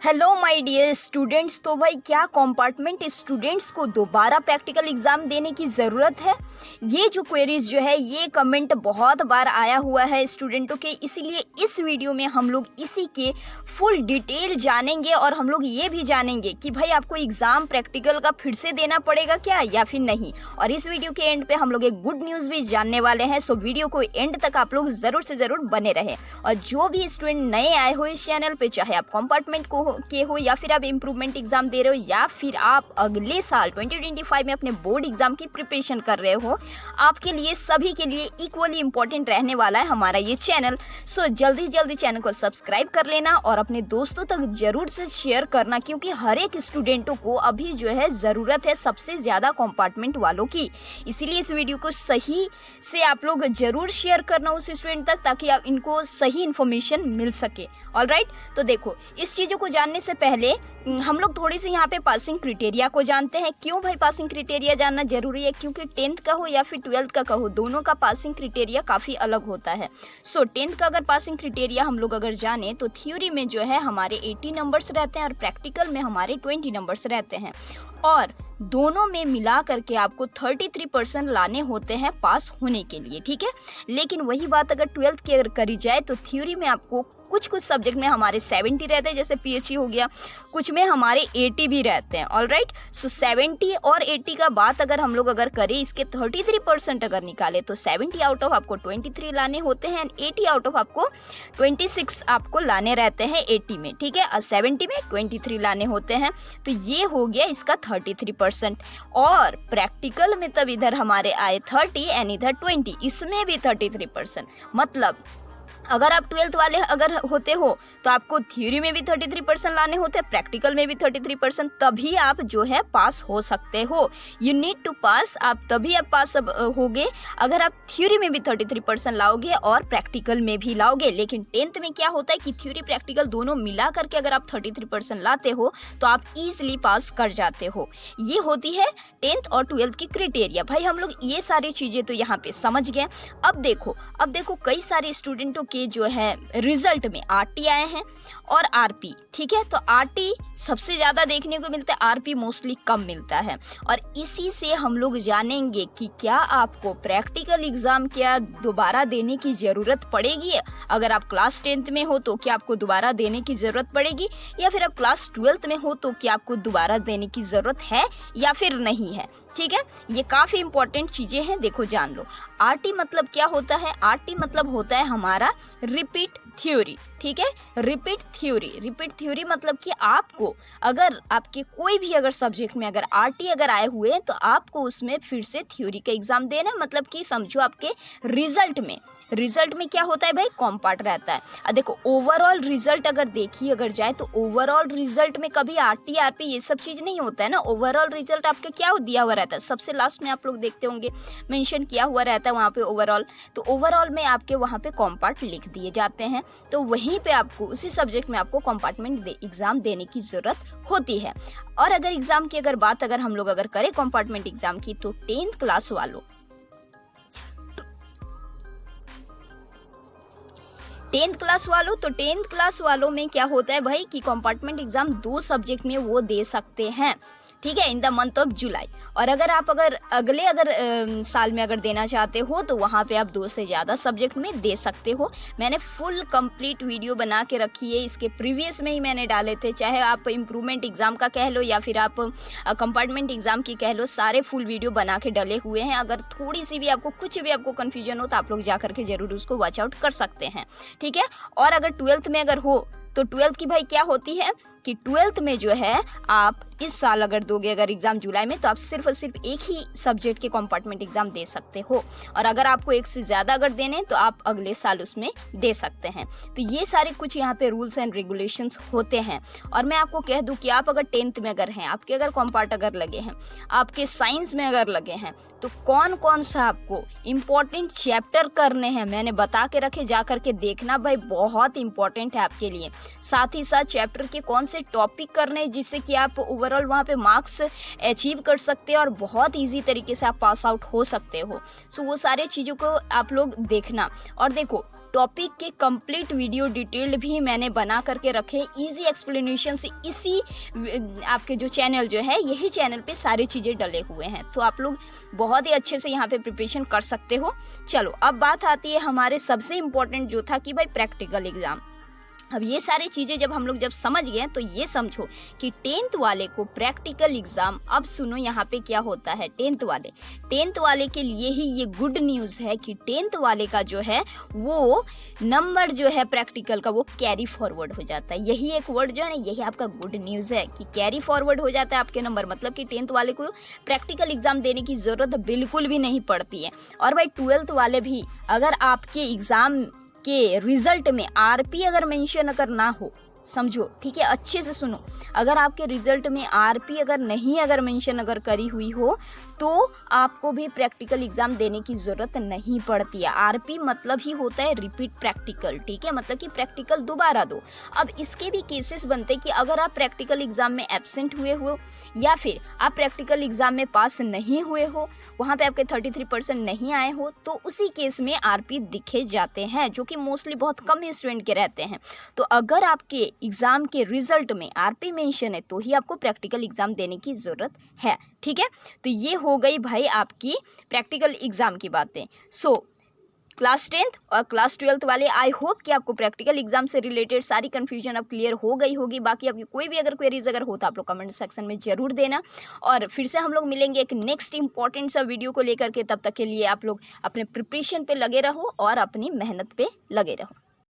Hello my dear students. तो भाई क्या कंपार्टमेंट स्टूडेंट्स को दोबारा प्रैक्टिकल एग्ज़ाम देने की ज़रूरत है? ये जो क्वेरीज जो है ये कमेंट बहुत बार आया हुआ है स्टूडेंटों के, इसीलिए इस वीडियो में हम लोग इसी के फुल डिटेल जानेंगे और हम लोग ये भी जानेंगे कि भाई आपको एग्ज़ाम प्रैक्टिकल का फिर से देना पड़ेगा क्या या फिर नहीं। और इस वीडियो के एंड पे हम लोग एक गुड न्यूज़ भी जानने वाले हैं, सो वीडियो को एंड तक आप लोग ज़रूर से ज़रूर बने रहें। और जो भी स्टूडेंट नए आए हो इस चैनल पर, चाहे आप कंपार्टमेंट के हो या फिर आप इम्प्रूवमेंट एग्जाम दे रहे हो या फिर आप अगले साल 2025 में अपने बोर्ड एग्जाम की प्रिपरेशन कर रहे हो, आपके लिए सभी के लिए इक्वली इंपॉर्टेंट रहने वाला है हमारा ये चैनल। सो जल्दी जल्दी चैनल को सब्सक्राइब कर लेना और अपने दोस्तों तक जरूर से शेयर करना, क्योंकि हर एक स्टूडेंटों को अभी जो है ज़रूरत है सबसे ज़्यादा कंपार्टमेंट वालों की। इसीलिए इस वीडियो को सही से आप लोग जरूर शेयर करना उस स्टूडेंट तक, ताकि आप इनको सही इन्फॉर्मेशन मिल सके। ऑलराइट, तो देखो इस चीज़ों को जानने से पहले हम लोग थोड़ी सी यहाँ पे पासिंग क्राइटेरिया को जानते हैं। क्यों भाई पासिंग क्राइटेरिया जानना जरूरी है? क्योंकि 10th का हो या फिर 12th का हो, दोनों का पासिंग क्राइटेरिया काफ़ी अलग होता है। सो 10th का अगर पासिंग क्राइटेरिया हम लोग अगर जाने तो थ्योरी में जो है हमारे 80 नंबर्स रहते हैं और प्रैक्टिकल में हमारे 20 नंबर्स रहते हैं, और दोनों में मिला करके आपको 33% लाने होते हैं पास होने के लिए, ठीक है। लेकिन वही बात अगर 12th की अगर करी जाए तो थ्योरी में आपको कुछ सब्जेक्ट में हमारे 70 रहते हैं, जैसे पीएचई हो गया, कुछ में हमारे 80 भी रहते हैं। ऑलराइट, सो 70 और 80 का बात अगर हम लोग अगर करें, इसके 33% अगर निकाले तो 70 आउट ऑफ आपको 23 लाने होते हैं एंड 80 आउट ऑफ आपको 26 आपको लाने रहते हैं 80 में, ठीक है। और 70 में 23 लाने होते हैं, तो ये हो गया इसका 33%। और प्रैक्टिकल में तब इधर हमारे आए 30 एंड इधर 20, इसमें भी 33%। मतलब अगर आप 12th वाले अगर होते हो तो आपको थ्योरी में भी 33% लाने होते हैं, प्रैक्टिकल में भी 33%, तभी आप जो है पास हो सकते हो। यू नीड टू पास, आप तभी आप पास होगे अगर आप थ्योरी में भी 33% लाओगे और प्रैक्टिकल में भी लाओगे। लेकिन 10th में क्या होता है कि थ्योरी प्रैक्टिकल दोनों मिला करके अगर आप 33% लाते हो तो आप ईजिली पास कर जाते हो। ये होती है 10th और 12th की क्राइटेरिया। भाई हम लोग ये सारी चीज़ें तो यहाँ पे समझ गए। अब देखो कई सारे स्टूडेंटों के जो है रिजल्ट में आरटी आए हैं और आरपी, ठीक है। तो आरटी सबसे ज़्यादा देखने को मिलता है, आरपी मोस्टली कम मिलता है। और इसी से हम लोग जानेंगे कि क्या आपको प्रैक्टिकल एग्ज़ाम क्या दोबारा देने की ज़रूरत पड़ेगी। अगर आप क्लास 10th में हो तो क्या आपको दोबारा देने की ज़रूरत पड़ेगी, या फिर आप क्लास 12th में हो तो क्या आपको दोबारा देने की ज़रूरत है या फिर नहीं है, ठीक है। ये काफ़ी इंपॉर्टेंट चीज़ें हैं, देखो जान लो। आरटी मतलब क्या होता है? आरटी मतलब होता है हमारा रिपीट थ्योरी, ठीक है। रिपीट थ्योरी मतलब कि आपको अगर आपके कोई भी अगर सब्जेक्ट में अगर आरटी अगर आए हुए हैं तो आपको उसमें फिर से थ्योरी का एग्जाम देना है। मतलब कि समझो आपके रिजल्ट में क्या होता है भाई, कॉम्पार्ट रहता है। अब देखो ओवरऑल रिजल्ट अगर देखिए अगर जाए तो ओवरऑल रिजल्ट में कभी आरटी आरपी ये सब चीज़ नहीं होता है ना। ओवरऑल रिजल्ट आपका क्या दिया हुआ रहता है, सबसे लास्ट में आप लोग देखते होंगे मेंशन किया हुआ रहता है वहाँ पे ओवरऑल। तो ओवरऑल में आपके वहाँ पे कॉम्पार्ट लिख दिए जाते हैं, तो वहीं पे आपको उसी सब्जेक्ट में आपको कंपार्टमेंट एग्जाम देने की ज़रूरत होती है। और अगर एग्जाम की अगर बात अगर हम लोग अगर करें कंपार्टमेंट एग्जाम की, तो 10th क्लास वालों 10th क्लास वालों में क्या होता है भाई कि कंपार्टमेंट एग्जाम 2 सब्जेक्ट में वो दे सकते हैं, ठीक है, in the month of July. और अगर आप अगले साल में अगर देना चाहते हो तो वहाँ पे आप 2 से ज़्यादा सब्जेक्ट में दे सकते हो। मैंने फुल कंप्लीट वीडियो बना के रखी है, इसके प्रीवियस में ही मैंने डाले थे, चाहे आप इम्प्रूवमेंट एग्ज़ाम का कह लो या फिर आप कंपार्टमेंट एग्ज़ाम की कह लो, सारे फुल वीडियो बना के डले हुए हैं। अगर थोड़ी सी भी आपको कुछ भी आपको कन्फ्यूजन हो तो आप लोग जा करके ज़रूर उसको वॉच आउट कर सकते हैं, ठीक है। और अगर 12th में अगर हो तो 12th की भाई क्या होती है कि 12th में जो है आप इस साल अगर दोगे अगर एग्ज़ाम जुलाई में, तो आप सिर्फ और सिर्फ एक ही सब्जेक्ट के कंपार्टमेंट एग्ज़ाम दे सकते हो। और अगर आपको एक से ज़्यादा अगर देने तो आप अगले साल उसमें दे सकते हैं। तो ये सारे कुछ यहाँ पे रूल्स एंड रेगुलेशंस होते हैं। और मैं आपको कह दूँ कि आप अगर 10th में अगर हैं, आपके अगर कंपार्ट अगर लगे हैं, आपके साइंस में अगर लगे हैं, तो कौन कौन सा आपको इम्पॉर्टेंट चैप्टर करने हैं मैंने बता के रखे, जा करके देखना भाई, बहुत इंपॉर्टेंट है आपके लिए। साथ ही साथ चैप्टर के कौन से टॉपिक करने हैं जिससे कि आप ओवरऑल वहाँ पे मार्क्स अचीव कर सकते हैं और बहुत इजी तरीके से आप पास आउट हो सकते हो। सो वो सारे चीज़ों को आप लोग देखना। और देखो टॉपिक के कंप्लीट वीडियो डिटेल्ड भी मैंने बना करके रखे, इजी एक्सप्लेनेशन से। इसी आपके जो चैनल जो है, यही चैनल पे सारी चीज़ें डले हुए हैं, तो आप लोग बहुत ही अच्छे से यहाँ पे प्रिपरेशन कर सकते हो। चलो अब बात आती है हमारे सबसे इम्पोर्टेंट जो था कि भाई प्रैक्टिकल एग्ज़ाम। अब ये सारी चीज़ें जब हम लोग जब समझ गए तो ये समझो कि 10th वाले को प्रैक्टिकल एग्ज़ाम, अब सुनो यहाँ पे क्या होता है। 10th वाले के लिए ही ये गुड न्यूज़ है कि 10th वाले का जो है वो नंबर जो है प्रैक्टिकल का वो कैरी फॉरवर्ड हो जाता है। यही एक वर्ड जो है ना, यही आपका गुड न्यूज़ है कि कैरी फॉरवर्ड हो जाता है आपके नंबर, मतलब कि 10th वाले को प्रैक्टिकल एग्ज़ाम देने की ज़रूरत बिल्कुल भी नहीं पड़ती है। और भाई 12th वाले भी, अगर आपके एग्ज़ाम के रिजल्ट में आरपी अगर मेंशन अगर ना हो, समझो ठीक है, अच्छे से सुनो, अगर आपके रिजल्ट में आरपी अगर मेंशन अगर करी हुई हो तो आपको भी प्रैक्टिकल एग्ज़ाम देने की ज़रूरत नहीं पड़ती है। आरपी मतलब ही होता है रिपीट प्रैक्टिकल, ठीक है, मतलब कि प्रैक्टिकल दोबारा दो। अब इसके भी केसेस बनते कि अगर आप प्रैक्टिकल एग्ज़ाम में एब्सेंट हुए हो या फिर आप प्रैक्टिकल एग्ज़ाम में पास नहीं हुए हो, वहाँ पे आपके 33% नहीं आए हो, तो उसी केस में आरपी दिखे जाते हैं, जो कि मोस्टली बहुत कम ही स्टूडेंट के रहते हैं। तो अगर आपके एग्ज़ाम के रिजल्ट में आरपी मेंशन है तो ही आपको प्रैक्टिकल एग्ज़ाम देने की ज़रूरत है, ठीक है। तो ये हो गई भाई आपकी प्रैक्टिकल एग्ज़ाम की बातें। सो क्लास 10th और क्लास 12th वाले, आई होप कि आपको प्रैक्टिकल एग्जाम से रिलेटेड सारी कन्फ्यूजन अब क्लियर हो गई होगी। बाकी आपकी कोई भी अगर क्वेरीज अगर हो तो आप लोग कमेंट सेक्शन में ज़रूर देना, और फिर से हम लोग मिलेंगे एक नेक्स्ट इंपॉर्टेंट सा वीडियो को लेकर के। तब तक के लिए आप लोग अपने प्रिपरेशन पे लगे रहो और अपनी मेहनत पे लगे रहो।